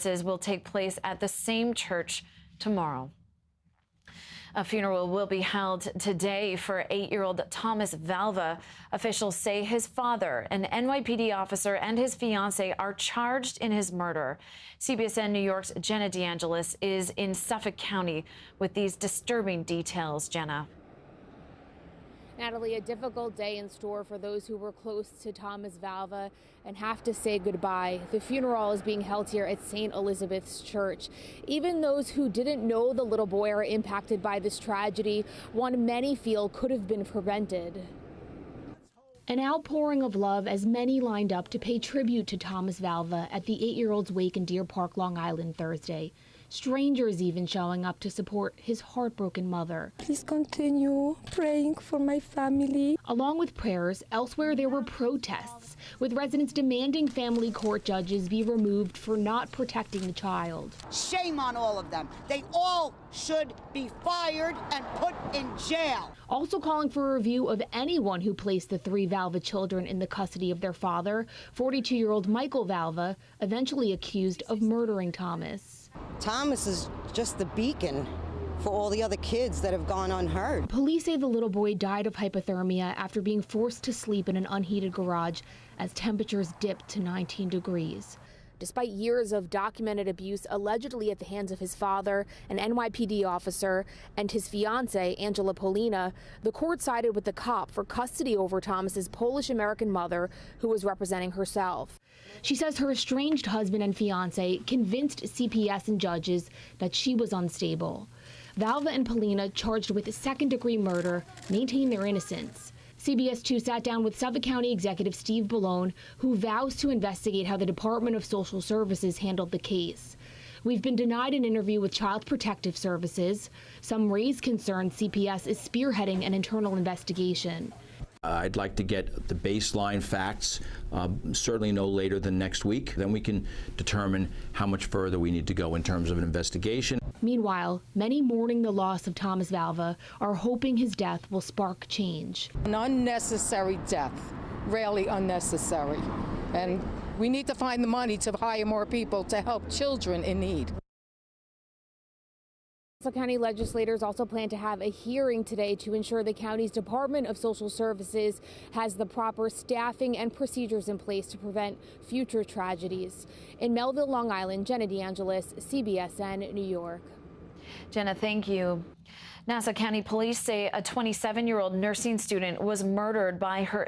Will take place at the same church tomorrow. A funeral will be held today for 8-year-old Thomas Valva. Officials say his father, an NYPD officer, and his fiancee are charged in his murder. CBSN New York's Jenna DeAngelis is in Suffolk County with these disturbing details. Jenna. Natalie, a difficult day in store for those who were close to Thomas Valva and have to say goodbye. The funeral is being held here at St. Elizabeth's Church. Even those who didn't know the little boy are impacted by this tragedy, one many feel could have been prevented. An outpouring of love as many lined up to pay tribute to Thomas Valva at the 8-year-old's wake in Deer Park, Long Island Thursday. Strangers even showing up to support his heartbroken mother. Please continue praying for my family. Along with prayers, elsewhere there were protests, with residents demanding family court judges be removed for not protecting the child. Shame on all of them. They all should be fired and put in jail. Also calling for a review of anyone who placed the 3 Valva children in the custody of their father, 42-year-old Michael Valva, eventually accused of murdering Thomas. Thomas is just the beacon for all the other kids that have gone unheard. Police say the little boy died of hypothermia after being forced to sleep in an unheated garage as temperatures dipped to 19 degrees. Despite years of documented abuse allegedly at the hands of his father, an NYPD officer, and his fiancée, Angela Polina, the court sided with the cop for custody over Thomas's Polish-American mother, who was representing herself. She says her estranged husband and fiancé convinced CPS and judges that she was unstable. Valva and Polina, charged with second-degree murder, maintain their innocence. CBS 2 sat down with Suffolk County Executive Steve Bellone, who vows to investigate how the Department of Social Services handled the case. We've been denied an interview with Child Protective Services. Some raise concern CPS is spearheading an internal investigation. I'd like to get the baseline facts, certainly no later than next week. Then we can determine how much further we need to go in terms of an investigation. Meanwhile, many mourning the loss of Thomas Valva are hoping his death will spark change. An unnecessary death, really unnecessary. And we need to find the money to hire more people to help children in need. Suffolk County legislators also plan to have a hearing today to ensure the county's Department of Social Services has the proper staffing and procedures in place to prevent future tragedies. In Melville, Long Island, Jenna DeAngelis, CBSN, New York. Jenna, thank you. Nassau County police say a 27-year-old nursing student was murdered by her